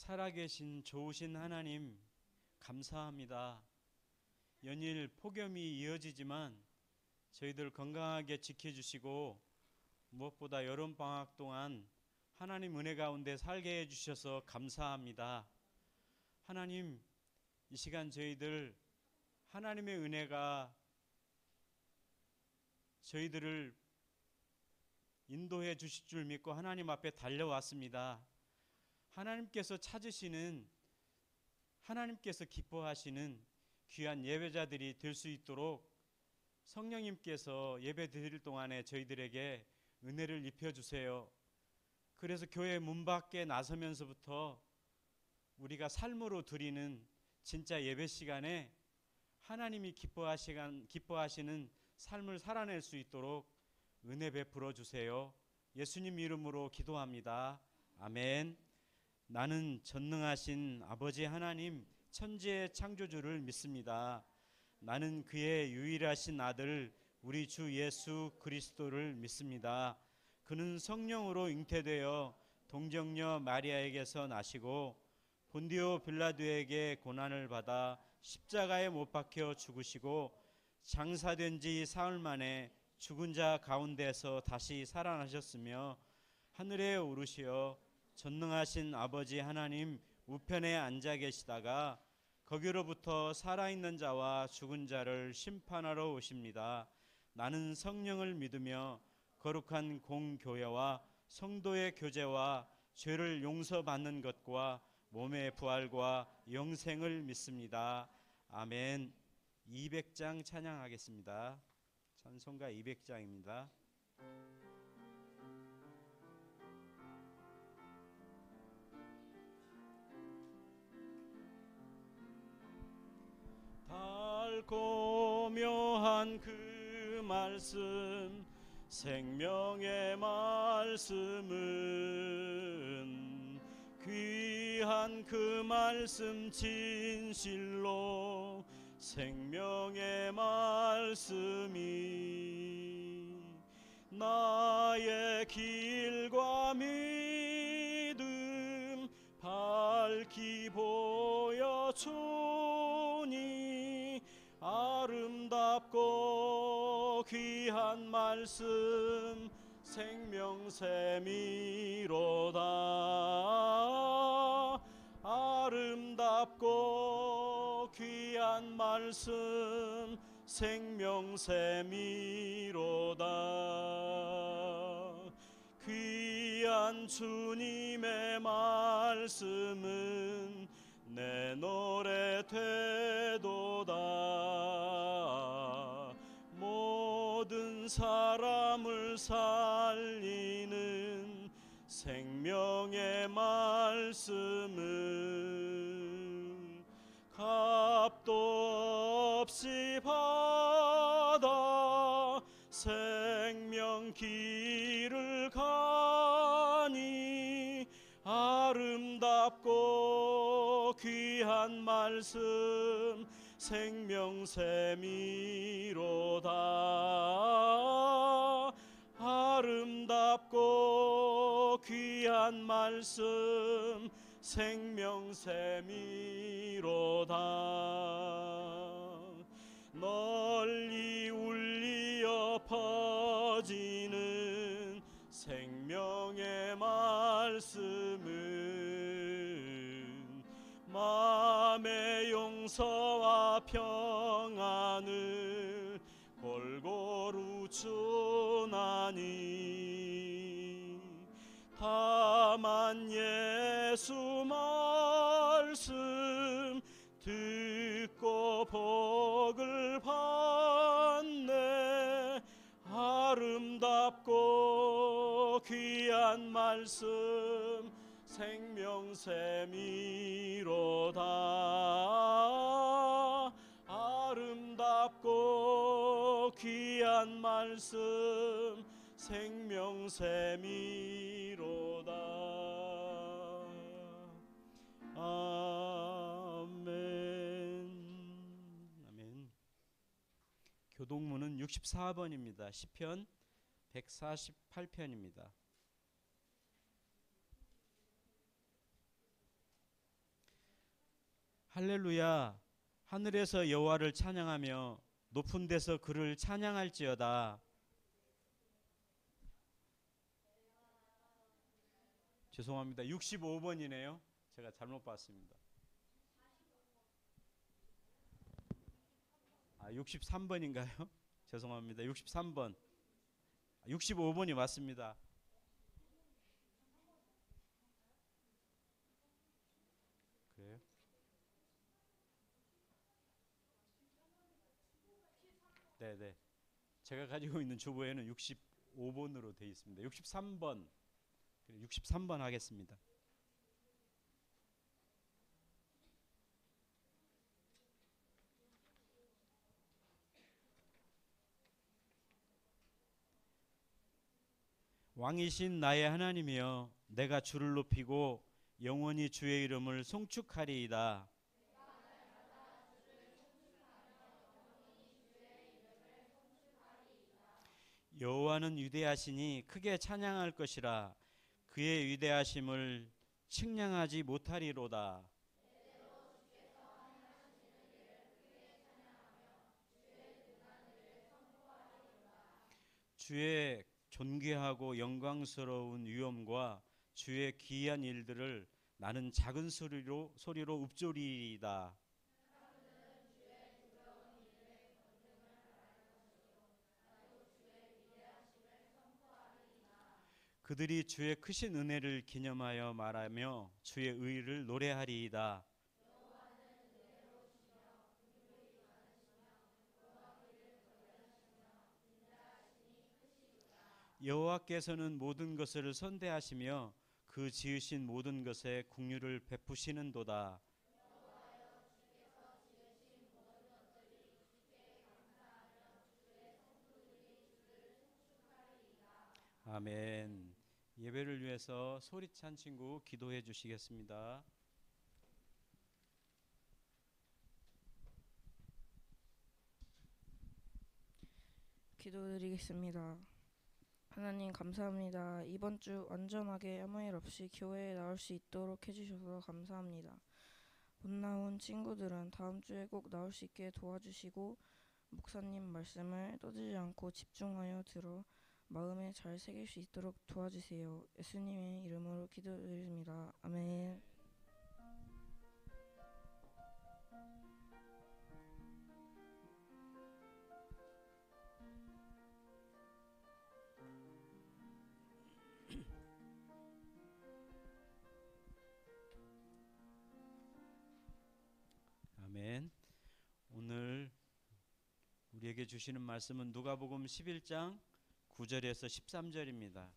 살아계신 좋으신 하나님 감사합니다. 연일 폭염이 이어지지만 저희들 건강하게 지켜주시고 무엇보다 여름방학 동안 하나님 은혜 가운데 살게 해주셔서 감사합니다. 하나님, 이 시간 저희들 하나님의 은혜가 저희들을 인도해 주실 줄 믿고 하나님 앞에 달려왔습니다. 하나님께서 찾으시는, 하나님께서 기뻐하시는 귀한 예배자들이 될 수 있도록 성령님께서 예배 드릴 동안에 저희들에게 은혜를 입혀주세요. 그래서 교회 문 밖에 나서면서부터 우리가 삶으로 드리는 진짜 예배 시간에 하나님이 기뻐하시는 삶을 살아낼 수 있도록 은혜 베풀어 주세요. 예수님 이름으로 기도합니다. 아멘. 나는 전능하신 아버지 하나님 천지의 창조주를 믿습니다. 나는 그의 유일하신 아들 우리 주 예수 그리스도를 믿습니다. 그는 성령으로 잉태되어 동정녀 마리아에게서 나시고 본디오 빌라도에게 고난을 받아 십자가에 못 박혀 죽으시고 장사된 지 사흘 만에 죽은 자 가운데서 다시 살아나셨으며 하늘에 오르시어 전능하신 아버지 하나님 우편에 앉아 계시다가 거기로부터 살아있는 자와 죽은 자를 심판하러 오십니다. 나는 성령을 믿으며 거룩한 공교회와 성도의 교제와 죄를 용서받는 것과 몸의 부활과 영생을 믿습니다. 아멘. 200장 찬양하겠습니다. 찬송가 200장입니다. 달고 묘한 그 말씀 생명의 말씀은 귀한 그 말씀 진실로 생명의 말씀이 나의 길과 믿음 밝히 보여주니 아름답고 귀한 말씀 생명샘이로다. 아름답고 귀한 말씀 생명샘이로다. 귀한 주님의 말씀은 내 노래 되도다. 모든 사람을 살리는 생명의 말씀은 값도 없이 받아 생명 길을 가니 아름답고 귀한 말씀 생명샘이로다. 아름답고 귀한 말씀 생명샘이로다. 널리 울리어 퍼지는 생명의 말씀은 마음의 용서와 평안을 골고루 주나니 다만 예수 말씀 듣고 복을 받네. 아름답고 귀한 말씀 생명샘이로다. 아름답고 귀한 말씀 생명샘이로다. 아멘. 아멘. 교동문은 64번입니다. 시편 148편입니다. 할렐루야. 하늘에서 여호와를 찬양하며 높은 데서 그를 찬양할지어다. 죄송합니다. 65번이네요. 제가 잘못 봤습니다. 63번인가요? 죄송합니다. 63번. 65번이 맞습니다. 그래요? 네. 제가 가지고 있는 주보에는 65번으로 되어 있습니다. 63번. 63번 하겠습니다. 왕이신 나의 하나님이여, 내가 주를 높이고 영원히 주의 이름을 송축하리이다. 여호와는 위대하시니 크게 찬양할 것이라. 그의 위대하심을 측량하지 못하리로다. 주의 존귀하고 영광스러운 위엄과 주의 기이한 일들을 나는 작은 소리로 읊조리이다. 그들이 주의 크신 은혜를 기념하여 말하며 주의 의를 노래하리이다. 여호와께서는 모든 것을 선대하시며 그 지으신 모든 것에 긍휼을 베푸시는도다. 아멘. 예배를 위해서 소리찬 친구 기도해 주시겠습니다. 기도드리겠습니다. 하나님 감사합니다. 이번 주 안전하게 아무 일 없이 교회에 나올 수 있도록 해주셔서 감사합니다. 못 나온 친구들은 다음 주에 꼭 나올 수 있게 도와주시고 목사님 말씀을 떠들지 않고 집중하여 들어 마음에 잘 새길 수 있도록 도와주세요. 예수님의 이름으로 기도드립니다. 아멘. 아멘. 오늘 우리에게 주시는 말씀은 누가복음 11장 9절에서 13절입니다.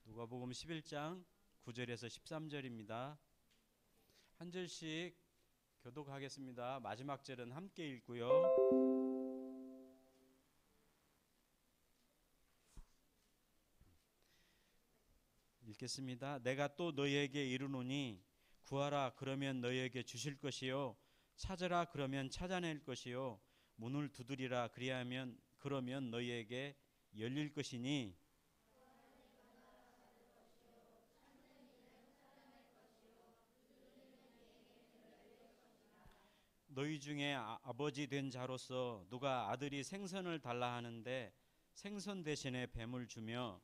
누가복음 11장 9절에서 13절입니다. 한 절씩 교독하겠습니다. 마지막 절은 함께 읽고요. 읽겠습니다. 내가 또 너희에게 이르노니 구하라 그러면 너희에게 주실 것이요 찾으라 그러면 찾아낼 것이요 문을 두드리라 그러면 너희에게 열릴 것이니 너희 중에 아버지 된 자로서 누가 아들이 생선을 달라 하는데 생선 대신에 뱀을 주며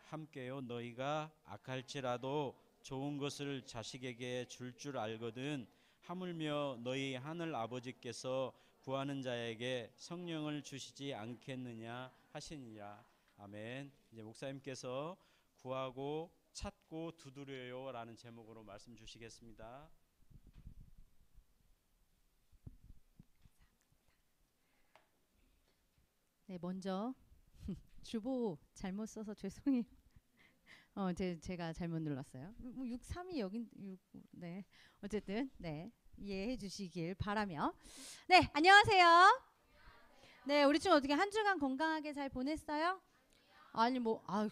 함께요 너희가 악할지라도 좋은 것을 자식에게 줄 알거든 하물며 너희 하늘 아버지께서 구하는 자에게 성령을 주시지 않겠느냐 하시니라. 아멘. 이제 목사님께서 구하고 찾고 두드려요 라는 제목으로 말씀 주시겠습니다. 네, 먼저 주보 잘못 써서 죄송해요. 제가 잘못 눌렀어요. 63이 여긴 6. 네. 어쨌든 네. 이해해 주시길 바라며. 네, 안녕하세요. 네, 우리 좀 어떻게 한 주간 건강하게 잘 보냈어요? 아니 뭐 아휴,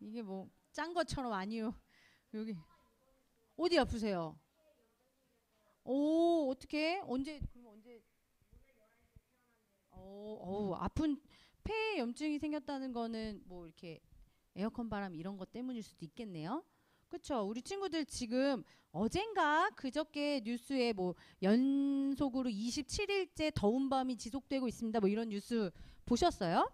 이게 뭐 짠 것처럼 아니요. 여기 어디 아프세요? 오, 어떻게? 언제 그럼 언제 아픈 폐에 염증이 생겼다는 거는 뭐 이렇게 에어컨 바람 이런 것 때문일 수도 있겠네요. 그쵸? 우리 친구들 지금 어젠가 그저께 뉴스에 뭐 연속으로 27일째 더운 밤이 지속되고 있습니다. 뭐 이런 뉴스 보셨어요?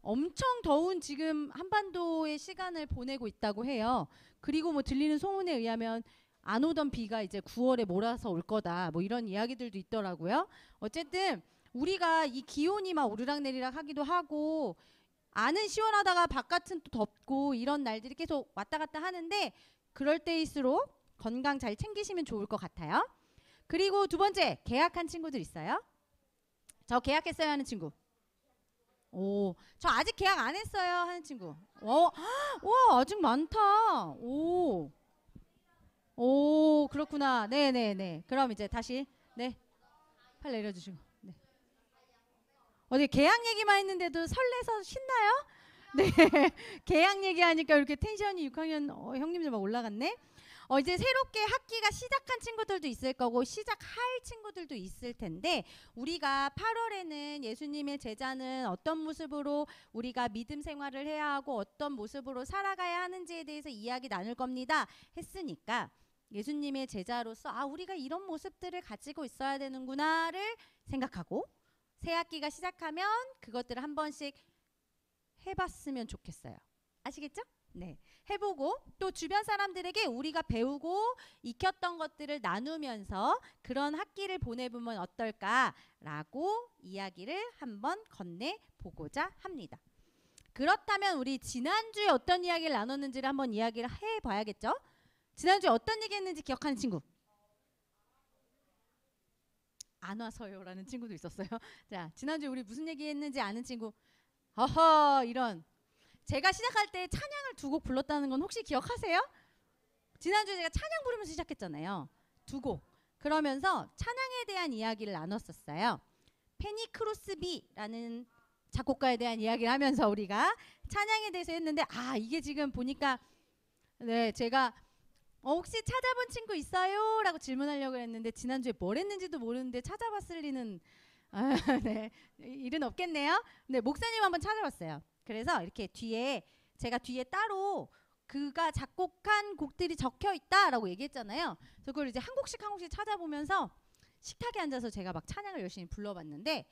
엄청 더운 지금 한반도의 시간을 보내고 있다고 해요. 그리고 뭐 들리는 소문에 의하면 안 오던 비가 이제 9월에 몰아서 올 거다. 뭐 이런 이야기들도 있더라고요. 어쨌든 우리가 이 기온이 막 오르락내리락 하기도 하고 안은 시원하다가 바깥은 또 덥고 이런 날들이 계속 왔다 갔다 하는데 그럴 때일수록 건강 잘 챙기시면 좋을 것 같아요. 그리고 두 번째, 계약한 친구들 있어요? 저 계약했어요 하는 친구. 오, 저 아직 계약 안 했어요 하는 친구. 와, 아직 많다. 오, 그렇구나. 네네네. 그럼 이제 다시 네, 팔 내려주시고. 네. 어디 계약 얘기만 했는데도 설레서 신나요? 네, 계약 얘기하니까 이렇게 텐션이 6학년 형님들 막 올라갔네. 이제 새롭게 학기가 시작한 친구들도 있을 거고 시작할 친구들도 있을 텐데 우리가 8월에는 예수님의 제자는 어떤 모습으로 우리가 믿음 생활을 해야 하고 어떤 모습으로 살아가야 하는지에 대해서 이야기 나눌 겁니다 했으니까 예수님의 제자로서 우리가 이런 모습들을 가지고 있어야 되는구나를 생각하고 새 학기가 시작하면 그것들을 한 번씩 해봤으면 좋겠어요. 아시겠죠? 네, 해보고 또 주변 사람들에게 우리가 배우고 익혔던 것들을 나누면서 그런 학기를 보내보면 어떨까라고 이야기를 한번 건네보고자 합니다. 그렇다면 우리 지난주에 어떤 이야기를 나눴는지를 한번 이야기를 해봐야겠죠? 지난주에 어떤 얘기 했는지 기억하는 친구? 안 와서요라는 친구도 있었어요. 자, 지난주에 우리 무슨 얘기 했는지 아는 친구? 어허, 이런. 제가 시작할 때 찬양을 2곡 불렀다는 건 혹시 기억하세요? 지난주에 제가 찬양 부르면서 시작했잖아요. 2곡. 그러면서 찬양에 대한 이야기를 나눴었어요. 페니 크로스비라는 작곡가에 대한 이야기를 하면서 우리가 찬양에 대해서 했는데 이게 지금 보니까 네, 제가 혹시 찾아본 친구 있어요? 라고 질문하려고 했는데 지난주에 뭘 했는지도 모르는데 찾아봤을 리는 네, 일은 없겠네요. 네, 목사님 한번 찾아봤어요. 그래서 이렇게 제가 뒤에 따로 그가 작곡한 곡들이 적혀 있다라고 얘기했잖아요. 그래서 그걸 이제 한 곡씩 찾아보면서 식탁에 앉아서 제가 막 찬양을 열심히 불러봤는데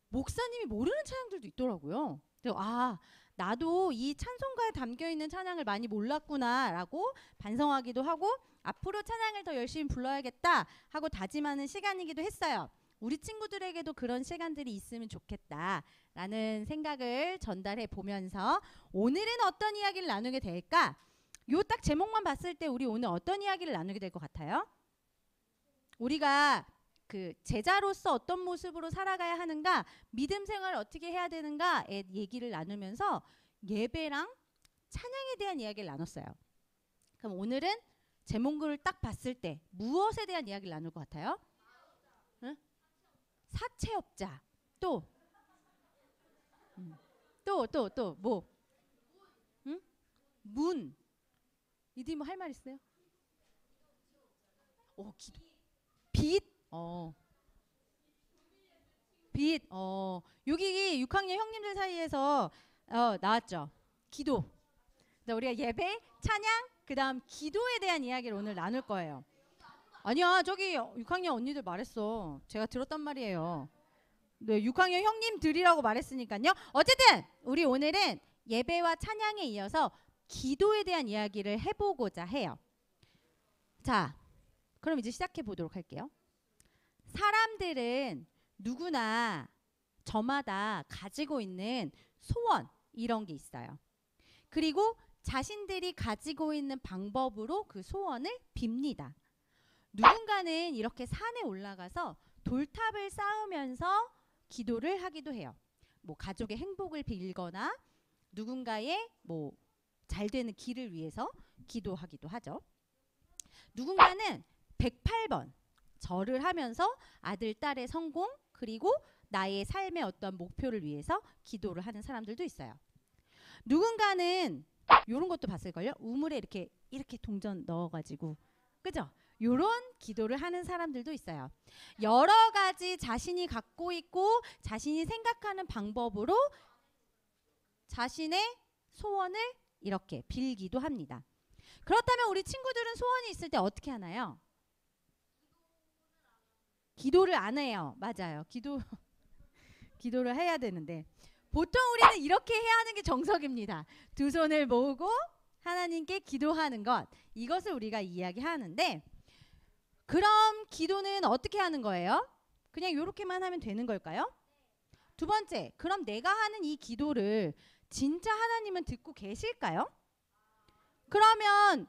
목사님이 모르는 찬양들도 있더라고요. 그래서 나도 이 찬송가에 담겨있는 찬양을 많이 몰랐구나라고 반성하기도 하고 앞으로 찬양을 더 열심히 불러야겠다 하고 다짐하는 시간이기도 했어요. 우리 친구들에게도 그런 시간들이 있으면 좋겠다라는 생각을 전달해 보면서 오늘은 어떤 이야기를 나누게 될까? 요 딱 제목만 봤을 때 우리 오늘 어떤 이야기를 나누게 될 것 같아요? 우리가 그 제자로서 어떤 모습으로 살아가야 하는가, 믿음 생활을 어떻게 해야 되는가에 얘기를 나누면서 예배랑 찬양에 대한 이야기를 나눴어요. 그럼 오늘은 제목을 딱 봤을 때 무엇에 대한 이야기를 나눌 것 같아요? 응? 사채업자. 또 뭐? 응? 문. 이디 뭐 할 말 있어요? 빚. 빚. 여기 6학년 형님들 사이에서 나왔죠. 기도. 우리가 예배, 찬양, 그다음 기도에 대한 이야기를 오늘 나눌 거예요. 아니야, 저기 6학년 언니들 말했어. 제가 들었단 말이에요. 네, 6학년 형님들이라고 말했으니까요. 어쨌든 우리 오늘은 예배와 찬양에 이어서 기도에 대한 이야기를 해보고자 해요. 자, 그럼 이제 시작해 보도록 할게요. 사람들은 누구나 저마다 가지고 있는 소원 이런 게 있어요. 그리고 자신들이 가지고 있는 방법으로 그 소원을 빕니다. 누군가는 이렇게 산에 올라가서 돌탑을 쌓으면서 기도를 하기도 해요. 뭐 가족의 행복을 빌거나 누군가의 뭐 잘 되는 길을 위해서 기도하기도 하죠. 누군가는 108번 절을 하면서 아들, 딸의 성공 그리고 나의 삶의 어떤 목표를 위해서 기도를 하는 사람들도 있어요. 누군가는 이런 것도 봤을걸요. 우물에 이렇게 동전 넣어가지고 그죠? 요런 기도를 하는 사람들도 있어요. 여러 가지 자신이 갖고 있고 자신이 생각하는 방법으로 자신의 소원을 이렇게 빌기도 합니다. 그렇다면 우리 친구들은 소원이 있을 때 어떻게 하나요? 기도를 안 해요. 맞아요. 기도를 해야 되는데 보통 우리는 이렇게 해야 하는 게 정석입니다. 두 손을 모으고 하나님께 기도하는 것, 이것을 우리가 이야기하는데, 그럼 기도는 어떻게 하는 거예요? 그냥 이렇게만 하면 되는 걸까요? 두 번째, 그럼 내가 하는 이 기도를 진짜 하나님은 듣고 계실까요? 그러면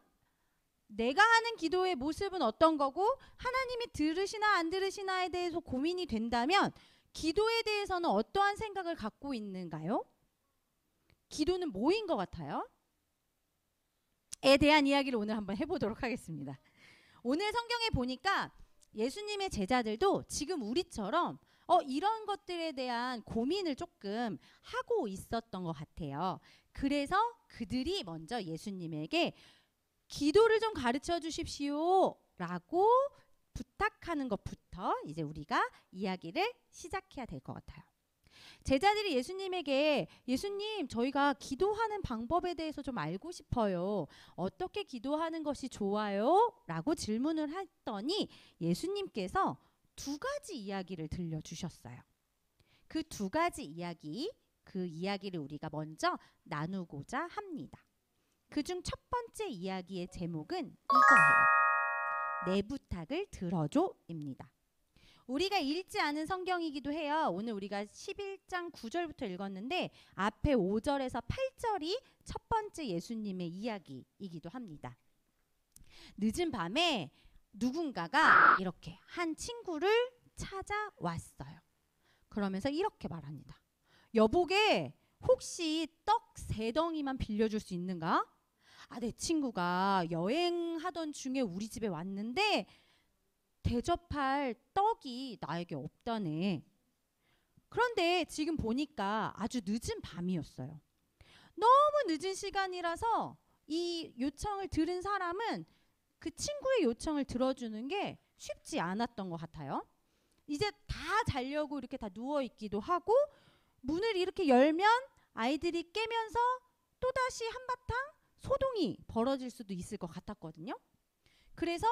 내가 하는 기도의 모습은 어떤 거고 하나님이 들으시나 안 들으시나에 대해서 고민이 된다면 기도에 대해서는 어떠한 생각을 갖고 있는가요? 기도는 뭐인 것 같아요? 에 대한 이야기를 오늘 한번 해보도록 하겠습니다. 오늘 성경에 보니까 예수님의 제자들도 지금 우리처럼 이런 것들에 대한 고민을 조금 하고 있었던 것 같아요. 그래서 그들이 먼저 예수님에게 기도를 좀 가르쳐 주십시오 라고 부탁하는 것부터 이제 우리가 이야기를 시작해야 될 것 같아요. 제자들이 예수님에게 예수님, 저희가 기도하는 방법에 대해서 좀 알고 싶어요. 어떻게 기도하는 것이 좋아요? 라고 질문을 했더니 예수님께서 두 가지 이야기를 들려주셨어요. 그 두 가지 이야기, 그 이야기를 우리가 먼저 나누고자 합니다. 그중 첫 번째 이야기의 제목은 이거예요. 내 부탁을 들어줘입니다. 우리가 읽지 않은 성경이기도 해요. 오늘 우리가 11장 9절부터 읽었는데 앞에 5절에서 8절이 첫 번째 예수님의 이야기이기도 합니다. 늦은 밤에 누군가가 이렇게 한 친구를 찾아왔어요. 그러면서 이렇게 말합니다. 여보게, 혹시 떡 3덩이만 빌려줄 수 있는가? 내 친구가 여행하던 중에 우리 집에 왔는데 대접할 떡이 나에게 없다네. 그런데 지금 보니까 아주 늦은 밤이었어요. 너무 늦은 시간이라서 이 요청을 들은 사람은 그 친구의 요청을 들어주는 게 쉽지 않았던 것 같아요. 이제 다 자려고 이렇게 다 누워있기도 하고 문을 이렇게 열면 아이들이 깨면서 또다시 한바탕 소동이 벌어질 수도 있을 것 같았거든요. 그래서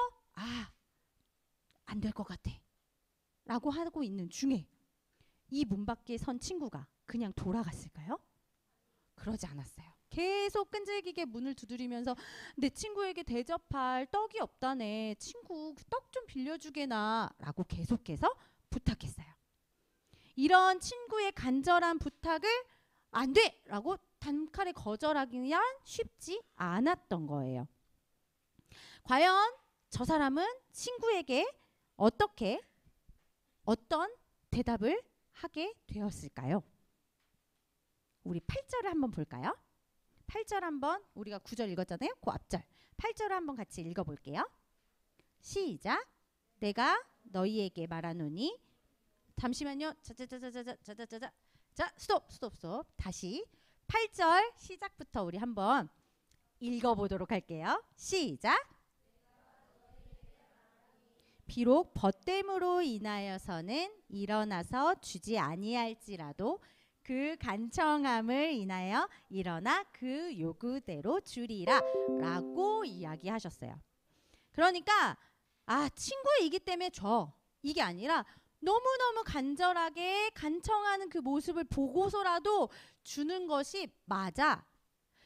안 될 것 같아 라고 하고 있는 중에 이 문 밖에 선 친구가 그냥 돌아갔을까요? 그러지 않았어요. 계속 끈질기게 문을 두드리면서 내 친구에게 대접할 떡이 없다네. 친구, 그 떡 좀 빌려주게나 라고 계속해서 부탁했어요. 이런 친구의 간절한 부탁을 안 돼! 라고 단칼에 거절하기는 쉽지 않았던 거예요. 과연 저 사람은 친구에게 어떤 대답을 하게 되었을까요? 우리 8절을 한번 볼까요? 8절 한번, 우리가 9절 읽었잖아요. 그 앞절 8절을 한번 같이 읽어볼게요. 시작. 내가 너희에게 말하노니. 잠시만요. 자, 스톱. 다시 8절 시작부터 우리 한번 읽어보도록 할게요. 시작. 비록 벗됨으로 인하여서는 일어나서 주지 아니할지라도 그 간청함을 인하여 일어나 그 요구대로 주리라 라고 이야기하셨어요. 그러니까 친구이기 때문에 줘, 이게 아니라 너무너무 간절하게 간청하는 그 모습을 보고서라도 주는 것이 맞아.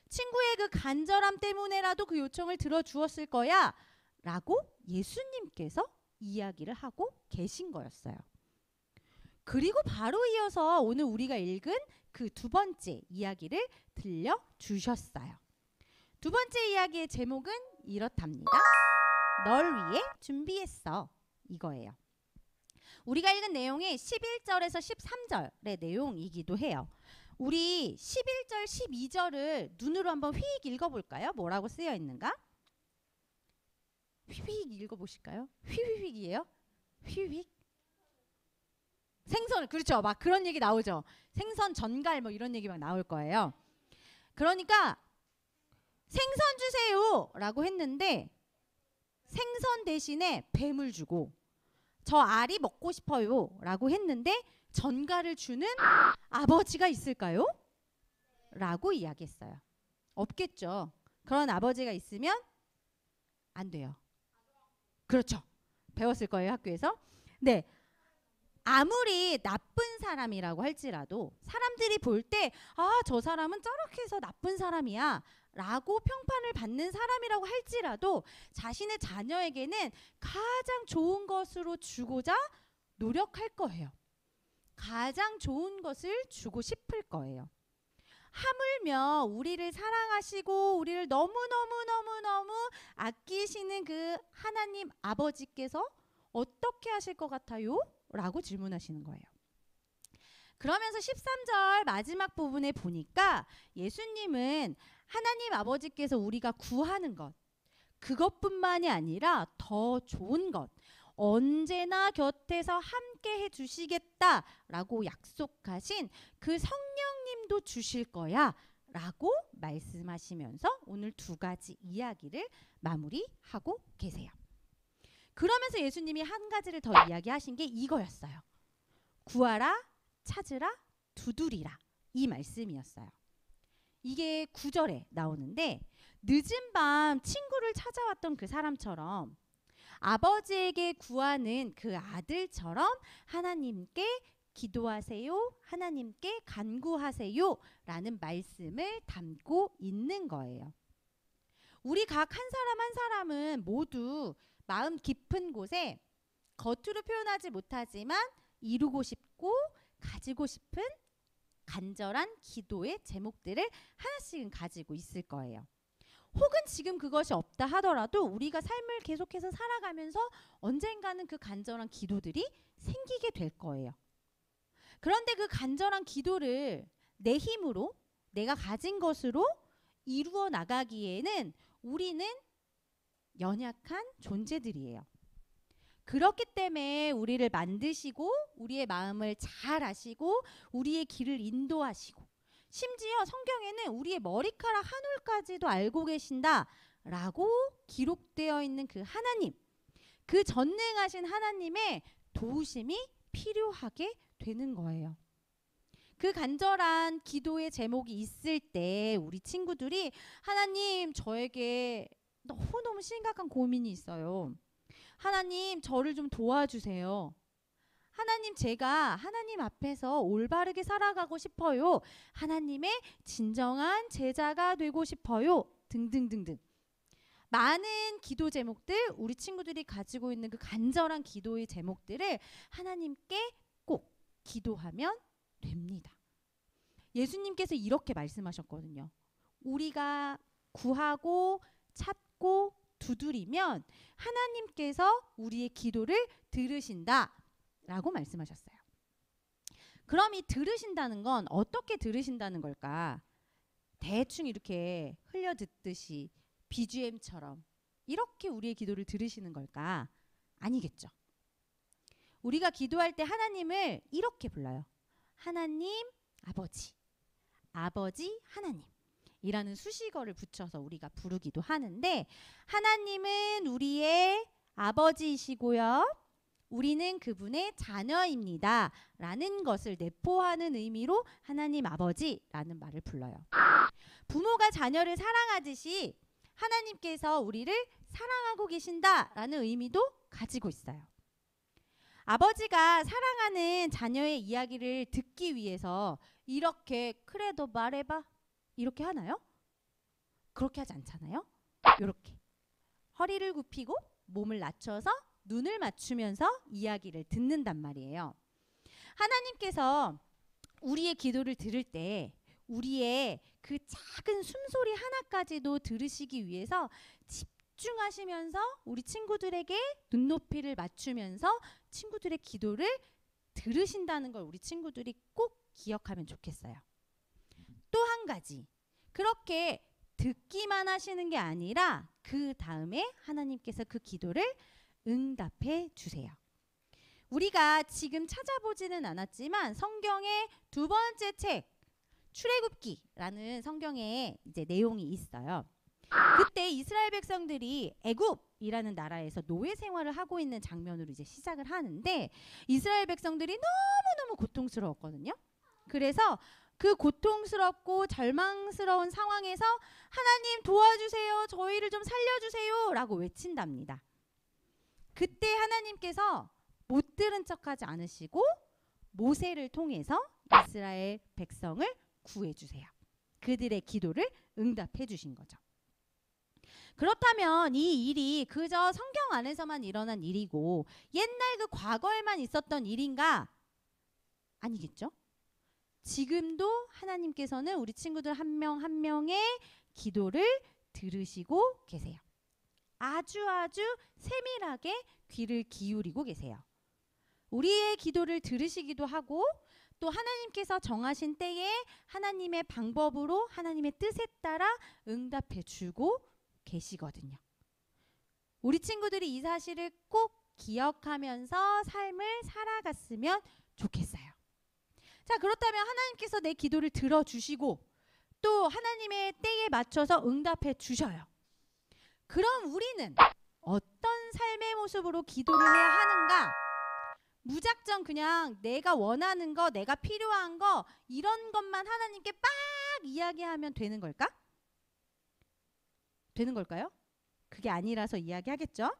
친구의 그 간절함 때문에라도 그 요청을 들어주었을 거야 라고 예수님께서 이야기를 하고 계신 거였어요. 그리고 바로 이어서 오늘 우리가 읽은 그 두 번째 이야기를 들려주셨어요. 두 번째 이야기의 제목은 이렇답니다. 널 위해 준비했어, 이거예요. 우리가 읽은 내용이 11절에서 13절의 내용이기도 해요. 우리 11절, 12절을 눈으로 한번 휙 읽어볼까요? 뭐라고 쓰여 있는가? 휙휙 읽어보실까요? 휙휙이에요? 휙휙? 생선, 그렇죠. 막 그런 얘기 나오죠. 생선 전갈 뭐 이런 얘기 막 나올 거예요. 그러니까 생선 주세요 라고 했는데 생선 대신에 뱀을 주고 저 알이 먹고 싶어요 라고 했는데 전갈을 주는 아버지가 있을까요? 라고 이야기했어요. 없겠죠. 그런 아버지가 있으면 안 돼요. 그렇죠. 배웠을 거예요, 학교에서. 네. 아무리 나쁜 사람이라고 할지라도 사람들이 볼 때 저 사람은 저렇게 해서 나쁜 사람이야 라고 평판을 받는 사람이라고 할지라도 자신의 자녀에게는 가장 좋은 것으로 주고자 노력할 거예요. 가장 좋은 것을 주고 싶을 거예요. 하물며 우리를 사랑하시고 우리를 너무너무너무너무 아끼시는 그 하나님 아버지께서 어떻게 하실 것 같아요? 라고 질문하시는 거예요. 그러면서 13절 마지막 부분에 보니까 예수님은 하나님 아버지께서 우리가 구하는 것, 그것뿐만이 아니라 더 좋은 것, 언제나 곁에서 함께 해주시겠다라고 약속하신 그 성령님도 주실 거야 라고 말씀하시면서 오늘 두 가지 이야기를 마무리하고 계세요. 그러면서 예수님이 한 가지를 더 이야기하신 게 이거였어요. 구하라, 찾으라, 두드리라. 이 말씀이었어요. 이게 9절에 나오는데 늦은 밤 친구를 찾아왔던 그 사람처럼 아버지에게 구하는 그 아들처럼 하나님께 기도하세요, 하나님께 간구하세요 라는 말씀을 담고 있는 거예요. 우리 각 한 사람 한 사람은 모두 마음 깊은 곳에 겉으로 표현하지 못하지만 이루고 싶고 가지고 싶은 간절한 기도의 제목들을 하나씩은 가지고 있을 거예요. 혹은 지금 그것이 없다 하더라도 우리가 삶을 계속해서 살아가면서 언젠가는 그 간절한 기도들이 생기게 될 거예요. 그런데 그 간절한 기도를 내 힘으로 내가 가진 것으로 이루어 나가기에는 우리는 연약한 존재들이에요. 그렇기 때문에 우리를 만드시고 우리의 마음을 잘 아시고 우리의 길을 인도하시고 심지어 성경에는 우리의 머리카락 한 올까지도 알고 계신다라고 기록되어 있는 그 하나님, 그 전능하신 하나님의 도우심이 필요하게 되는 거예요. 그 간절한 기도의 제목이 있을 때 우리 친구들이 하나님 저에게 너무너무 심각한 고민이 있어요. 하나님 저를 좀 도와주세요. 하나님 제가 하나님 앞에서 올바르게 살아가고 싶어요. 하나님의 진정한 제자가 되고 싶어요. 등등등등. 많은 기도 제목들 우리 친구들이 가지고 있는 그 간절한 기도의 제목들을 하나님께 꼭 기도하면 됩니다. 예수님께서 이렇게 말씀하셨거든요. 우리가 구하고 찾고 두드리면 하나님께서 우리의 기도를 들으신다 라고 말씀하셨어요. 그럼 이 들으신다는 건 어떻게 들으신다는 걸까? 대충 이렇게 흘려듣듯이 BGM처럼 이렇게 우리의 기도를 들으시는 걸까? 아니겠죠. 우리가 기도할 때 하나님을 이렇게 불러요. 하나님 아버지, 아버지 하나님 이라는 수식어를 붙여서 우리가 부르기도 하는데 하나님은 우리의 아버지이시고요. 우리는 그분의 자녀입니다. 라는 것을 내포하는 의미로 하나님 아버지라는 말을 불러요. 부모가 자녀를 사랑하듯이 하나님께서 우리를 사랑하고 계신다라는 의미도 가지고 있어요. 아버지가 사랑하는 자녀의 이야기를 듣기 위해서 이렇게 그래 너 말해봐 이렇게 하나요? 그렇게 하지 않잖아요. 이렇게 허리를 굽히고 몸을 낮춰서 눈을 맞추면서 이야기를 듣는단 말이에요. 하나님께서 우리의 기도를 들을 때 우리의 그 작은 숨소리 하나까지도 들으시기 위해서 집중하시면서 우리 친구들에게 눈높이를 맞추면서 친구들의 기도를 들으신다는 걸 우리 친구들이 꼭 기억하면 좋겠어요. 또 한 가지, 그렇게 듣기만 하시는 게 아니라 그 다음에 하나님께서 그 기도를 응답해 주세요. 우리가 지금 찾아보지는 않았지만 성경의 두 번째 책 출애굽기라는 성경에 이제 내용이 있어요. 그때 이스라엘 백성들이 애굽이라는 나라에서 노예 생활을 하고 있는 장면으로 이제 시작을 하는데 이스라엘 백성들이 너무너무 고통스러웠거든요. 그래서 그 고통스럽고 절망스러운 상황에서 하나님 도와주세요. 저희를 좀 살려주세요. 라고 외친답니다. 그때 하나님께서 못 들은 척하지 않으시고 모세를 통해서 이스라엘 백성을 구해주세요. 그들의 기도를 응답해 주신 거죠. 그렇다면 이 일이 그저 성경 안에서만 일어난 일이고 옛날 그 과거에만 있었던 일인가? 아니겠죠? 지금도 하나님께서는 우리 친구들 한 명 한 명의 기도를 들으시고 계세요. 아주 세밀하게 귀를 기울이고 계세요. 우리의 기도를 들으시기도 하고 또 하나님께서 정하신 때에 하나님의 방법으로 하나님의 뜻에 따라 응답해 주고 계시거든요. 우리 친구들이 이 사실을 꼭 기억하면서 삶을 살아갔으면 좋겠어요. 자, 그렇다면 하나님께서 내 기도를 들어주시고 또 하나님의 때에 맞춰서 응답해 주셔요. 그럼 우리는 어떤 삶의 모습으로 기도를 해야 하는가? 무작정 그냥 내가 원하는 거, 내가 필요한 거 이런 것만 하나님께 막 이야기하면 되는 걸까? 되는 걸까요? 그게 아니라서 이야기하겠죠?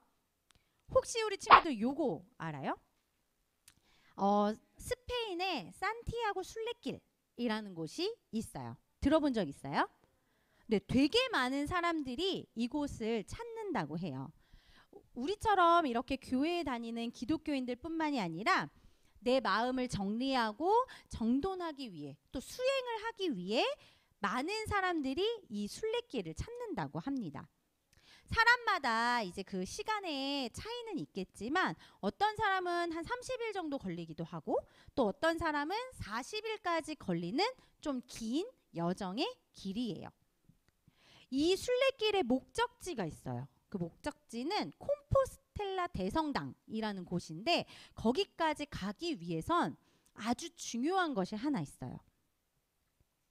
혹시 우리 친구들 요거 알아요? 스페인의 산티아고 순례길이라는 곳이 있어요. 들어본 적 있어요? 네, 되게 많은 사람들이 이곳을 찾는다고 해요. 우리처럼 이렇게 교회에 다니는 기독교인들 뿐만이 아니라 내 마음을 정리하고 정돈하기 위해 또 수행을 하기 위해 많은 사람들이 이 순례길을 찾는다고 합니다. 사람마다 이제 그 시간의 차이는 있겠지만 어떤 사람은 한 30일 정도 걸리기도 하고 또 어떤 사람은 40일까지 걸리는 좀 긴 여정의 길이에요. 이 순례길의 목적지가 있어요. 그 목적지는 콤포스텔라 대성당이라는 곳인데 거기까지 가기 위해선 아주 중요한 것이 하나 있어요.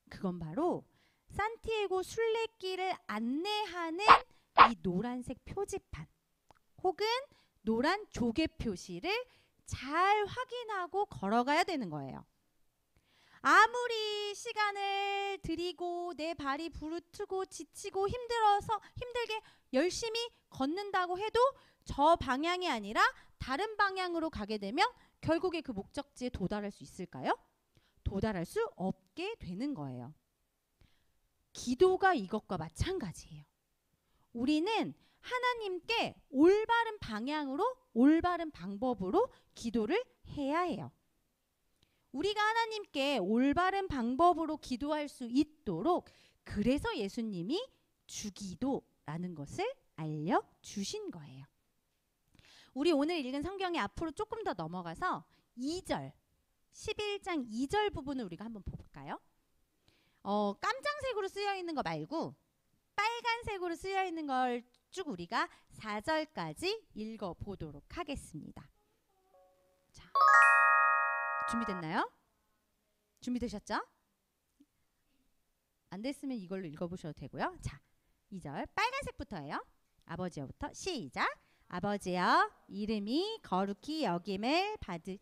그건 바로 산티아고 순례길을 안내하는 이 노란색 표지판 혹은 노란 조개 표시를 잘 확인하고 걸어가야 되는 거예요. 아무리 시간을 들이고 내 발이 부르트고 지치고 힘들게 열심히 걷는다고 해도 저 방향이 아니라 다른 방향으로 가게 되면 결국에 그 목적지에 도달할 수 있을까요? 도달할 수 없게 되는 거예요. 기도가 이것과 마찬가지예요. 우리는 하나님께 올바른 방향으로 올바른 방법으로 기도를 해야 해요. 우리가 하나님께 올바른 방법으로 기도할 수 있도록 그래서 예수님이 주기도라는 것을 알려주신 거예요. 우리 오늘 읽은 성경의 앞으로 조금 더 넘어가서 2절, 11장 2절 부분을 우리가 한번 볼까요? 깜장색으로 쓰여 있는 거 말고 빨간색으로 쓰여 있는 걸 쭉 우리가 4절까지 읽어보도록 하겠습니다. 자, 준비됐나요? 준비되셨죠? 안 됐으면 이걸로 읽어보셔도 되고요. 자, 2절 빨간색부터예요. 아버지여부터 시작. 아버지여 이름이 거룩히 여김을 받으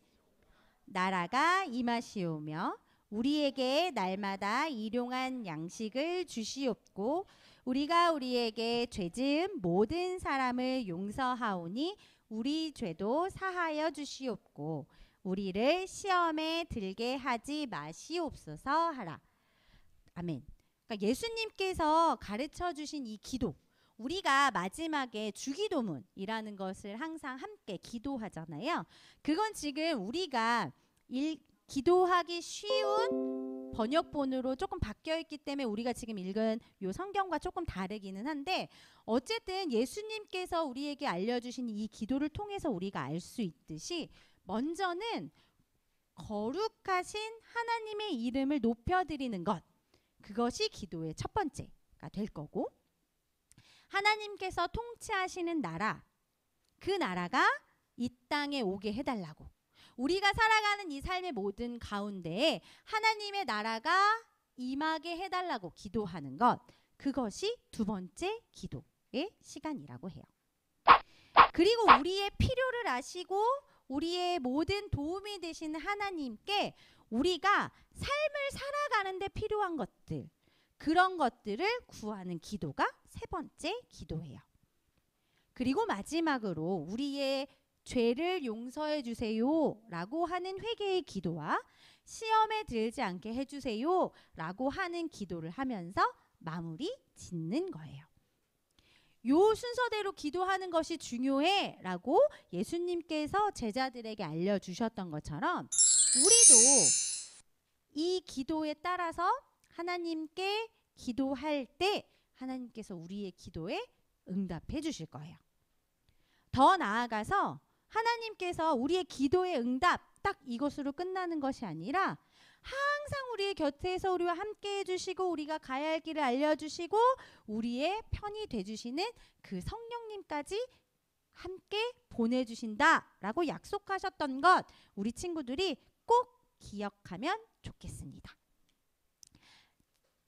나라가 임하시오며 우리에게 날마다 일용한 양식을 주시옵고 우리가 우리에게 죄지은 모든 사람을 용서하오니 우리 죄도 사하여 주시옵고 우리를 시험에 들게 하지 마시옵소서 하라. 아멘. 그러니까 예수님께서 가르쳐 주신 이 기도, 우리가 마지막에 주기도문이라는 것을 항상 함께 기도하잖아요. 그건 지금 우리가 기도하기 쉬운 번역본으로 조금 바뀌어 있기 때문에 우리가 지금 읽은 요 성경과 조금 다르기는 한데 어쨌든 예수님께서 우리에게 알려주신 이 기도를 통해서 우리가 알 수 있듯이 먼저는 거룩하신 하나님의 이름을 높여드리는 것, 그것이 기도의 첫 번째가 될 거고 하나님께서 통치하시는 나라, 그 나라가 이 땅에 오게 해달라고 우리가 살아가는 이 삶의 모든 가운데에 하나님의 나라가 임하게 해달라고 기도하는 것, 그것이 두 번째 기도의 시간이라고 해요. 그리고 우리의 필요를 아시고 우리의 모든 도움이 되시는 하나님께 우리가 삶을 살아가는 데 필요한 것들, 그런 것들을 구하는 기도가 세 번째 기도예요. 그리고 마지막으로 우리의 죄를 용서해 주세요 라고 하는 회개의 기도와 시험에 들지 않게 해주세요 라고 하는 기도를 하면서 마무리 짓는 거예요. 요 순서대로 기도하는 것이 중요해 라고 예수님께서 제자들에게 알려주셨던 것처럼 우리도 이 기도에 따라서 하나님께 기도할 때 하나님께서 우리의 기도에 응답해 주실 거예요. 더 나아가서 하나님께서 우리의 기도의 응답 딱 이것으로 끝나는 것이 아니라 항상 우리의 곁에서 우리와 함께 해주시고 우리가 가야 할 길을 알려주시고 우리의 편이 돼주시는 그 성령님까지 함께 보내주신다라고 약속하셨던 것 우리 친구들이 꼭 기억하면 좋겠습니다.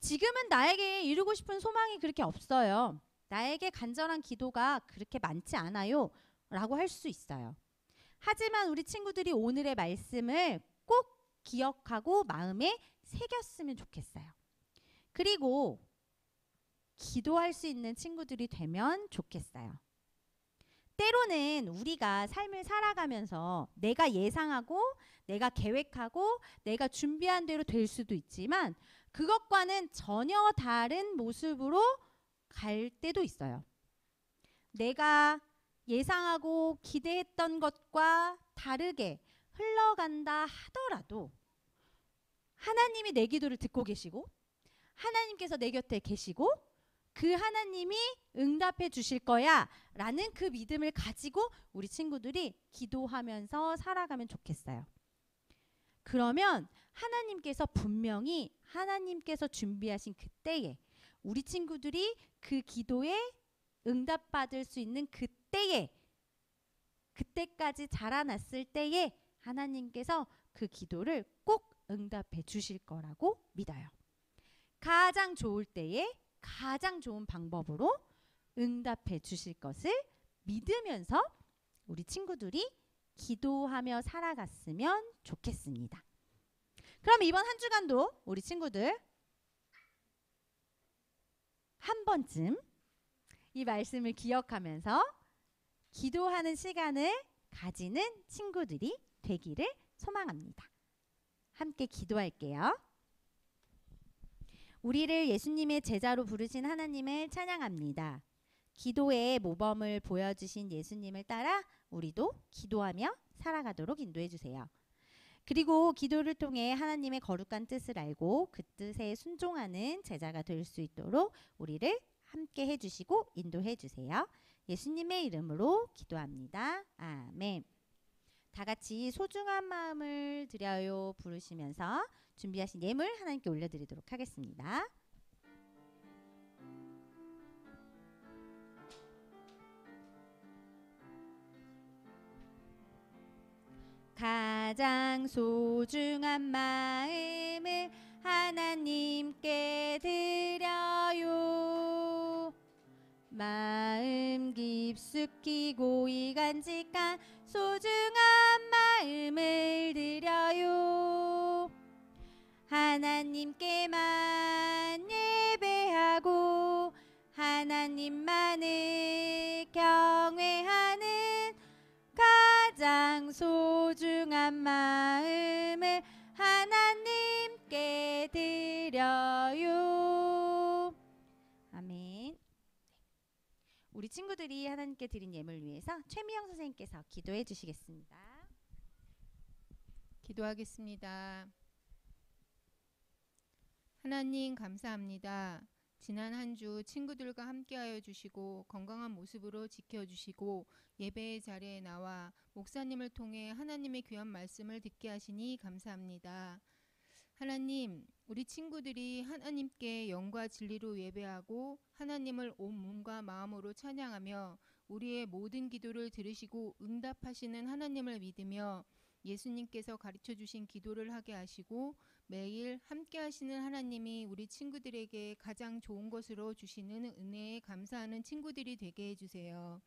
지금은 나에게 이루고 싶은 소망이 그렇게 없어요. 나에게 간절한 기도가 그렇게 많지 않아요 라고 할 수 있어요. 하지만 우리 친구들이 오늘의 말씀을 꼭 기억하고 마음에 새겼으면 좋겠어요. 그리고 기도할 수 있는 친구들이 되면 좋겠어요. 때로는 우리가 삶을 살아가면서 내가 예상하고 내가 계획하고 내가 준비한 대로 될 수도 있지만 그것과는 전혀 다른 모습으로 갈 때도 있어요. 내가 예상하고 기대했던 것과 다르게 흘러간다 하더라도 하나님이 내 기도를 듣고 계시고 하나님께서 내 곁에 계시고 그 하나님이 응답해 주실 거야 라는 그 믿음을 가지고 우리 친구들이 기도하면서 살아가면 좋겠어요. 그러면 하나님께서 분명히 하나님께서 준비하신 그때에 우리 친구들이 그 기도에 응답받을 수 있는 그때까지 자라났을 때에 하나님께서 그 기도를 꼭 응답해 주실 거라고 믿어요. 가장 좋을 때에 가장 좋은 방법으로 응답해 주실 것을 믿으면서 우리 친구들이 기도하며 살아갔으면 좋겠습니다. 그럼 이번 한 주간도 우리 친구들 한 번쯤 이 말씀을 기억하면서 기도하는 시간을 가지는 친구들이 되기를 소망합니다. 함께 기도할게요. 우리를 예수님의 제자로 부르신 하나님을 찬양합니다. 기도의 모범을 보여주신 예수님을 따라 우리도 기도하며 살아가도록 인도해 주세요. 그리고 기도를 통해 하나님의 거룩한 뜻을 알고 그 뜻에 순종하는 제자가 될 수 있도록 우리를 함께 해주시고 인도해 주세요. 예수님의 이름으로 기도합니다. 아멘. 다 같이 소중한 마음을 드려요 부르시면서 준비하신 예물 하나님께 올려드리도록 하겠습니다. 가장 소중한 마음을 하나님께 드려요. 마음 깊숙이 고이 간직한 소중한 마음을 드려요. 하나님께만 예배하고 하나님만을 경외하는 가장 소중한 마음을 하나님께 드려요. 아멘. 우리 친구들이 하나님께 드린 예물 위해서 최미영 선생님께서 기도해 주시겠습니다. 기도하겠습니다. 하나님 감사합니다. 지난 한 주 친구들과 함께하여 주시고 건강한 모습으로 지켜주시고 예배의 자리에 나와 목사님을 통해 하나님의 귀한 말씀을 듣게 하시니 감사합니다. 하나님, 우리 친구들이 하나님께 영과 진리로 예배하고 하나님을 온 몸과 마음으로 찬양하며 우리의 모든 기도를 들으시고 응답하시는 하나님을 믿으며 예수님께서 가르쳐 주신 기도를 하게 하시고 매일 함께 하시는 하나님이 우리 친구들에게 가장 좋은 것으로 주시는 은혜에 감사하는 친구들이 되게 해주세요.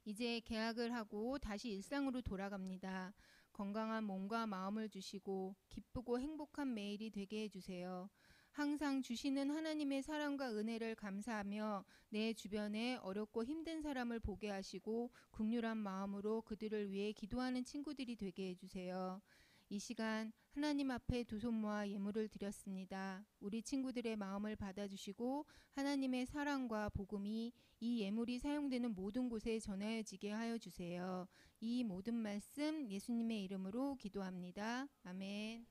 이제 개학을 하고 다시 일상으로 돌아갑니다. 건강한 몸과 마음을 주시고 기쁘고 행복한 매일이 되게 해주세요. 항상 주시는 하나님의 사랑과 은혜를 감사하며 내 주변에 어렵고 힘든 사람을 보게 하시고 긍휼한 마음으로 그들을 위해 기도하는 친구들이 되게 해주세요. 이 시간 하나님 앞에 두 손 모아 예물을 드렸습니다. 우리 친구들의 마음을 받아주시고 하나님의 사랑과 복음이 이 예물이 사용되는 모든 곳에 전하여지게 하여 주세요. 이 모든 말씀 예수님의 이름으로 기도합니다. 아멘.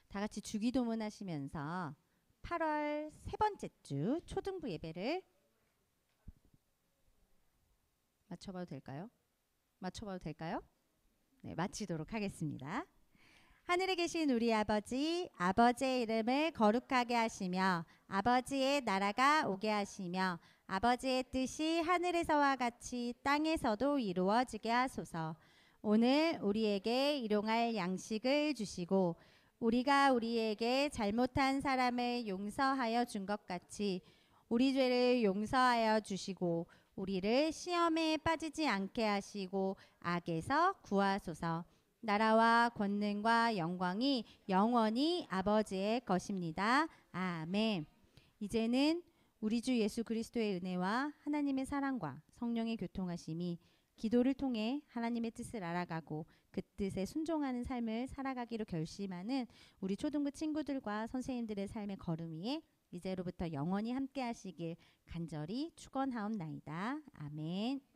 다 같이 주기도문 하시면서 8월 세 번째 주 초등부 예배를 맞춰봐도 될까요? 네, 마치도록 하겠습니다. 하늘에 계신 우리 아버지, 아버지의 이름을 거룩하게 하시며 아버지의 나라가 오게 하시며 아버지의 뜻이 하늘에서와 같이 땅에서도 이루어지게 하소서. 오늘 우리에게 일용할 양식을 주시고 우리가 우리에게 잘못한 사람을 용서하여 준 것 같이 우리 죄를 용서하여 주시고 우리를 시험에 빠지지 않게 하시고 악에서 구하소서. 나라와 권능과 영광이 영원히 아버지의 것입니다. 아멘. 이제는 우리 주 예수 그리스도의 은혜와 하나님의 사랑과 성령의 교통하심이 기도를 통해 하나님의 뜻을 알아가고 그 뜻에 순종하는 삶을 살아가기로 결심하는 우리 초등부 친구들과 선생님들의 삶의 걸음 위에 이제로부터 영원히 함께 하시길 간절히 축원하옵나이다. 아멘.